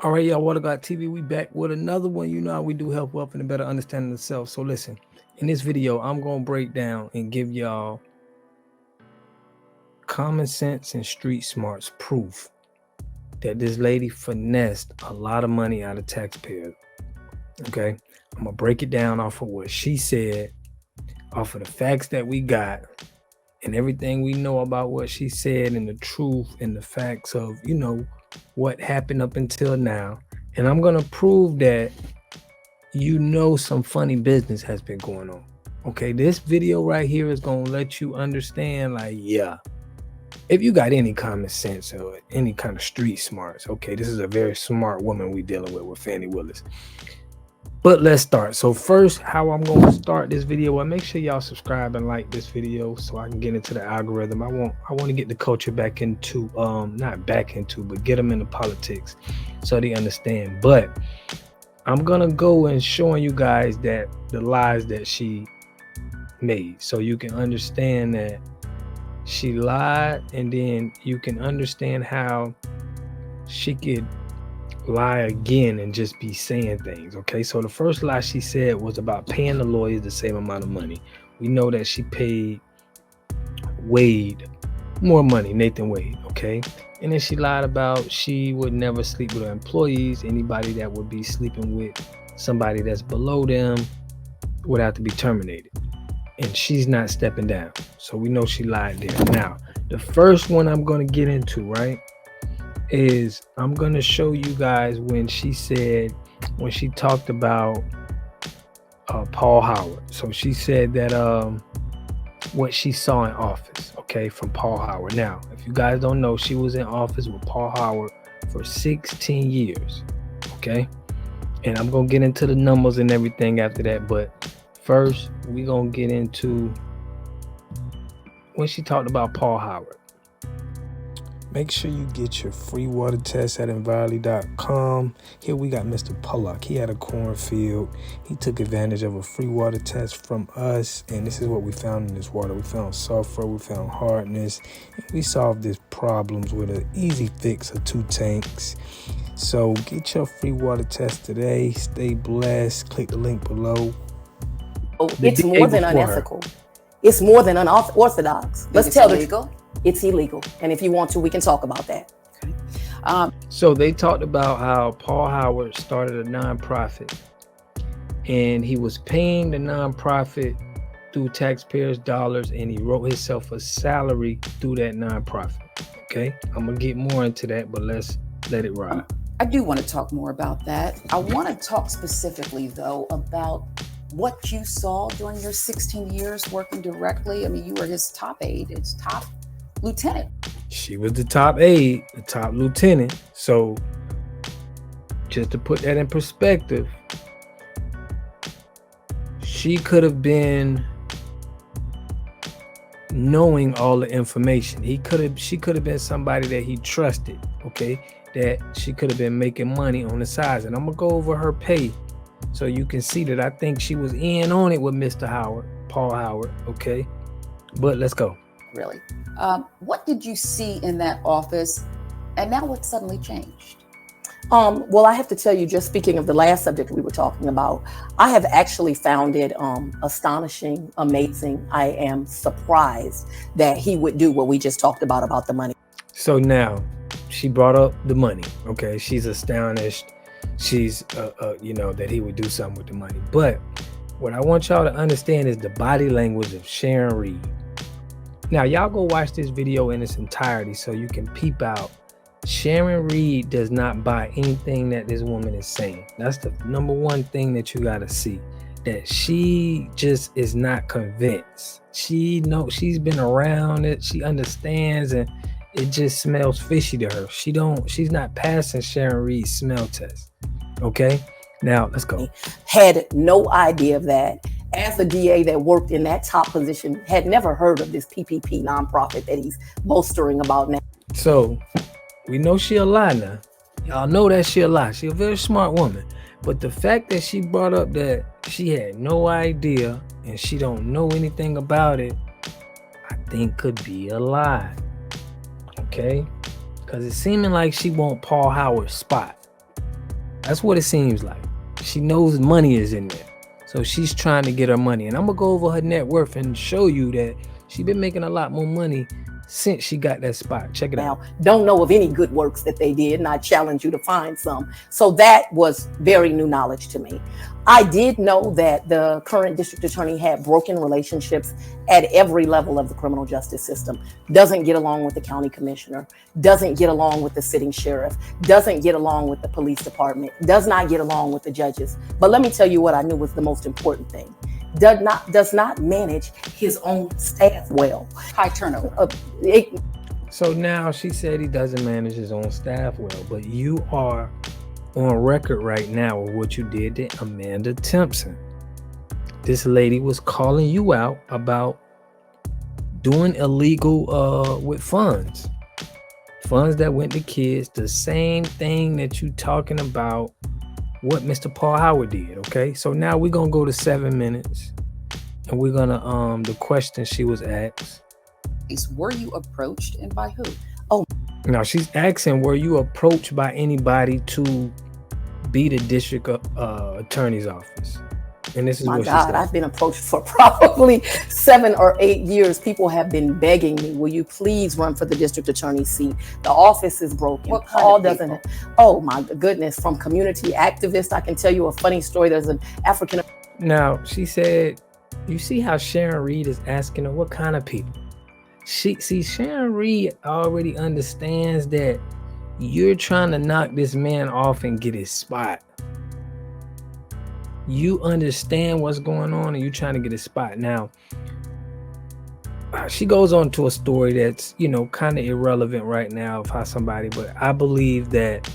All right, y'all, Water God TV, we back with another one. You know how we do help wealth and a better understanding of self. So listen, in this video, I'm going to break down and give y'all common sense and street smarts proof that this lady finessed a lot of money out of taxpayers. Okay, I'm going to break it down off of what she said, off of the facts that we got, and everything we know about what she said and the truth and the facts of, you know, what happened up until now. And I'm going to prove that, you know, some funny business has been going on. Okay, this video right here is going to let you understand, like, yeah, if you got any common sense or any kind of street smarts, okay, this is a very smart woman we dealing with Fani Willis. But let's start. So first, how I'm going to start this video, well, make sure y'all subscribe and like this video so I can get into the algorithm. I want to get the culture back into, not back into, but get them into politics so they understand. But I'm going to go and showing you guys that the lies that she made, so you can understand that she lied, and then you can understand how she could lie again and just be saying things. Okay, so the first lie she said was about paying the lawyers the same amount of money. We know that she paid Wade more money, Nathan Wade. Okay, and then she lied about she would never sleep with her employees. Anybody that would be sleeping with somebody that's below them would have to be terminated, and she's not stepping down. So we know she lied there. Now the first one I'm going to get into, right, is I'm going to show you guys when she talked about Paul Howard. So she said that what she saw in office, okay, from Paul Howard. Now, if you guys don't know, she was in office with Paul Howard for 16 years, okay? And I'm going to get into the numbers and everything after that, but first, we're going to get into when she talked about Paul Howard. Make sure you get your free water test at envirely.com. Here we got Mr. Pollock. He had a cornfield. He took advantage of a free water test from us, and this is what we found in this water. We found sulfur, we found hardness, and we solved these problems with an easy fix of 2 tanks. So get your free water test today. Stay blessed. Click the link below. Oh, it's more than unethical. It's more than unorthodox. Let's tell the illegal. It's illegal, and if you want to, we can talk about that. Okay. So they talked about how Paul Howard started a nonprofit, and he was paying the nonprofit through taxpayers' dollars, and he wrote himself a salary through that nonprofit. Okay, I'm gonna get more into that, but let's let it ride. I do want to talk more about that. I want to talk specifically, though, about what you saw during your 16 years working directly. I mean, you were his top aide, his top lieutenant. She was the top aide, the top lieutenant. So just to put that in perspective, she could have been knowing all the information. She could have been somebody that he trusted, okay, that she could have been making money on the sides. And I'm gonna go over her pay so you can see that I think she was in on it with Mr. Howard, Paul Howard, okay? But let's go. Really. What did you see in that office, and now what suddenly changed? Well, I have to tell you, just speaking of the last subject we were talking about, I have actually found it astonishing, amazing. I am surprised that he would do what we just talked about the money. So now she brought up the money, okay? She's astonished. She's, you know, that he would do something with the money. But what I want y'all to understand is the body language of Sharon Reed. Now, y'all go watch this video in its entirety so you can peep out. Sharon Reed does not buy anything that this woman is saying. That's the number one thing that you got to see, that she just is not convinced. She knows, she's been around it. She understands, and it just smells fishy to her. She's not passing Sharon Reed's smell test. Okay, now let's go. Had no idea of that. As a DA that worked in that top position, had never heard of this PPP nonprofit that he's bolstering about now. So we know she a lie now. Y'all know that she a lie. She a very smart woman. But the fact that she brought up that she had no idea and she don't know anything about it, I think could be a lie. Okay? Because it's seeming like she want Paul Howard's spot. That's what it seems like. She knows money is in there. So she's trying to get her money. And I'm going to go over her net worth and show you that she's been making a lot more money since she got that spot. Check it out. Don't know of any good works that they did, and I challenge you to find some. So that was very new knowledge to me. I did know that the current district attorney had broken relationships at every level of the criminal justice system. Doesn't get along with the county commissioner, doesn't get along with the sitting sheriff, doesn't get along with the police department, does not get along with the judges. But let me tell you what I knew was the most important thing. Does not manage his own staff well. High turnover. So now she said he doesn't manage his own staff well, but you are on record right now with what you did to Amanda Timpson. This lady was calling you out about doing illegal with funds that went to kids, the same thing that you talking about what Mr. Paul Howard did. Okay, so now we're gonna go to 7 minutes, and we're gonna the question she was asked. Were you approached, and by who? Now she's asking, were you approached by anybody to be the district attorney's office? And this is My what God, she said. I've been approached for probably 7 or 8 years. People have been begging me, will you please run for the district attorney's seat? The office is broken. What Paul kind of doesn't. Oh my goodness, from community activists. I can tell you a funny story. There's an African. Now she said, you see how Sharon Reed is asking her what kind of people? Sharon Reed already understands that you're trying to knock this man off and get his spot. You understand what's going on and you're trying to get his spot. Now, she goes on to a story that's, kind of irrelevant right now of how somebody, but I believe that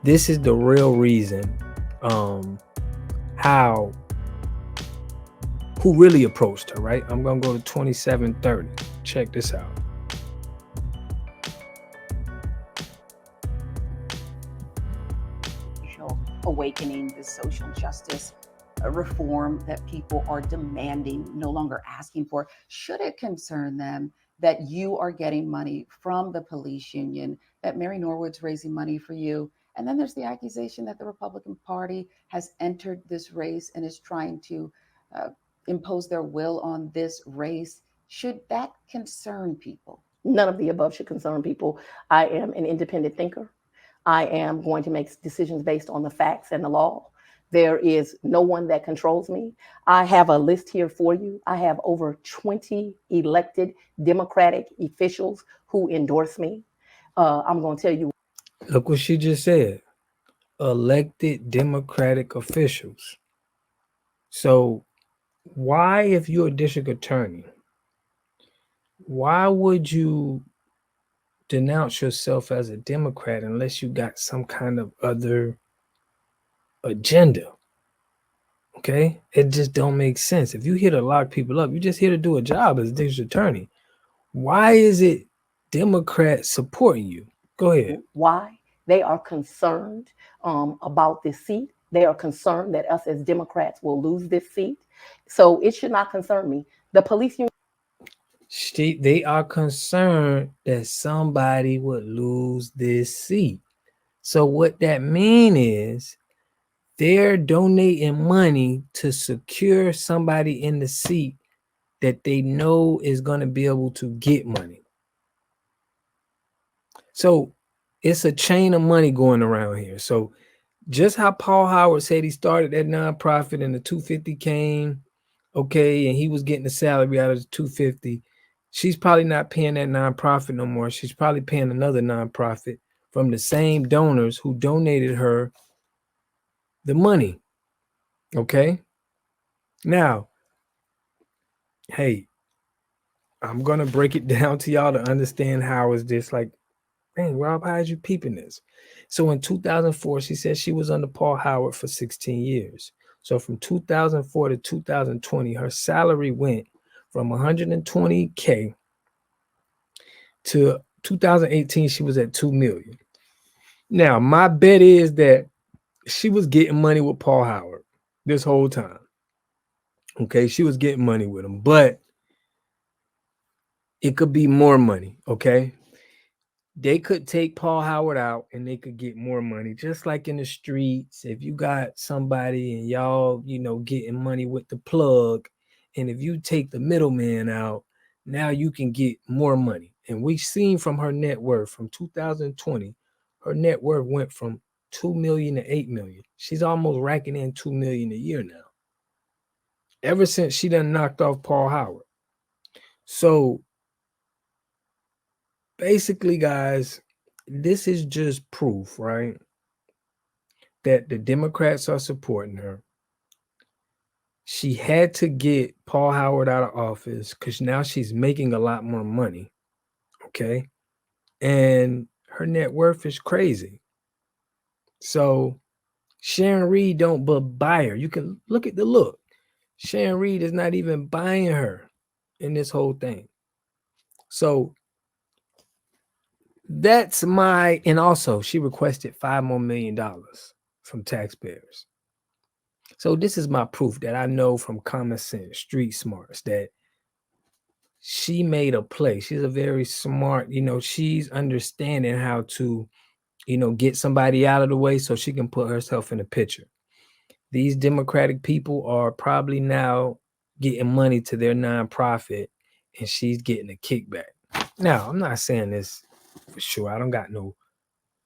this is the real reason who really approached her, right? I'm going to go to 2730. Check this out. Awakening, the social justice reform that people are demanding, no longer asking for. Should it concern them that you are getting money from the police union, that Mary Norwood's raising money for you? And then there's the accusation that the Republican Party has entered this race and is trying to impose their will on this race. Should that concern people? None of the above should concern people. I am an independent thinker. I am going to make decisions based on the facts and the law. There is no one that controls me. I have a list here for you. I have over 20 elected Democratic officials who endorse me. I'm going to tell you. Look what she just said. Elected Democratic officials. So why, if you're a district attorney, why would you denounce yourself as a Democrat unless you got some kind of other agenda? Okay, it just don't make sense. If you're here to lock people up, you're just here to do a job as a district attorney. Why is it Democrats supporting you? Go ahead. Why? They are concerned about this seat. They are concerned that us as Democrats will lose this seat. So it should not concern me. The police union. They are concerned that somebody would lose this seat. So what that means is they're donating money to secure somebody in the seat that they know is going to be able to get money. So it's a chain of money going around here. So just how Paul Howard said he started that nonprofit and the 250 came, okay, and he was getting the salary out of the 250. She's probably not paying that nonprofit no more. She's probably paying another nonprofit from the same donors who donated her the money. Okay. Now, hey, I'm going to break it down to y'all to understand how is this like, man, Rob, how is you peeping this? So in 2004, she said she was under Paul Howard for 16 years. So from 2004 to 2020, her salary went from 120K to 2018, she was at 2 million. Now, my bet is that she was getting money with Paul Howard this whole time. Okay, she was getting money with him, but it could be more money. Okay, They could take Paul Howard out and they could get more money, just like in the streets. If you got somebody and y'all, getting money with the plug, and if you take the middleman out, now you can get more money. And we've seen from her net worth from 2020, her net worth went from 2 million to 8 million. She's almost racking in 2 million a year now. Ever since she done knocked off Paul Howard. So basically, guys, this is just proof, right? That the Democrats are supporting her. She had to get Paul Howard out of office because now she's making a lot more money. Okay. And her net worth is crazy. So Sharon Reed don't but buy her. You can look at the look. Sharon Reed is not even buying her in this whole thing. So that's and also she requested $5 more million from taxpayers. So this is my proof that I know from common sense, street smarts, that she made a play. She's a very smart, she's understanding how to, get somebody out of the way so she can put herself in the picture. These Democratic people are probably now getting money to their nonprofit and she's getting a kickback. Now, I'm not saying this for sure. I don't got no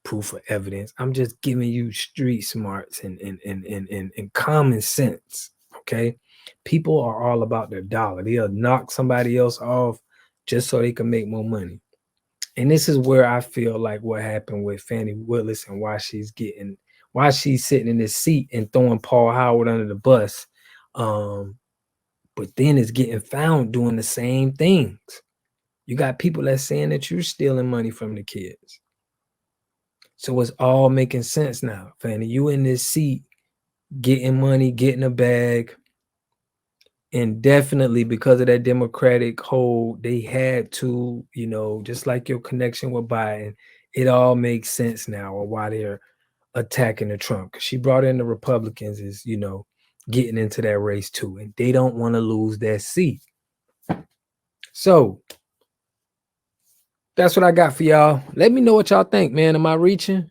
proof or evidence. I'm just giving you street smarts and common sense. Okay. People are all about their dollar. They'll knock somebody else off just so they can make more money. And this is where I feel like what happened with Fani Willis and why she's sitting in this seat and throwing Paul Howard under the bus. But then it's getting found doing the same things. You got people that's saying that you're stealing money from the kids. So it's all making sense now. Fani, you in this seat, getting money, getting a bag. And definitely because of that Democratic hold, they had to, just like your connection with Biden, it all makes sense now of why they're attacking the Trump. Because she brought in the Republicans is, getting into that race too. And they don't want to lose that seat. So that's what I got for y'all. Let me know what y'all think, man. Am I reaching?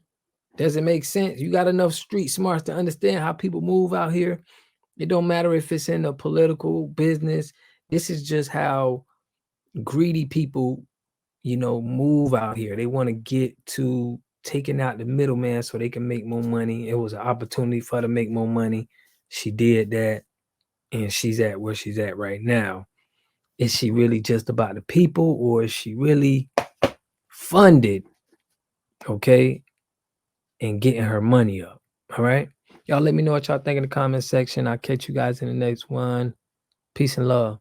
Does it make sense? You got enough street smarts to understand how people move out here? It don't matter if it's in a political business. This is just how greedy people, move out here. They want to get to taking out the middleman so they can make more money. It was an opportunity for her to make more money. She did that, and she's at where she's at right now. Is she really just about the people, or is she really funded, okay, and getting her money up? All right. Y'all let me know what y'all think in the comment section. I'll catch you guys in the next one. Peace and love.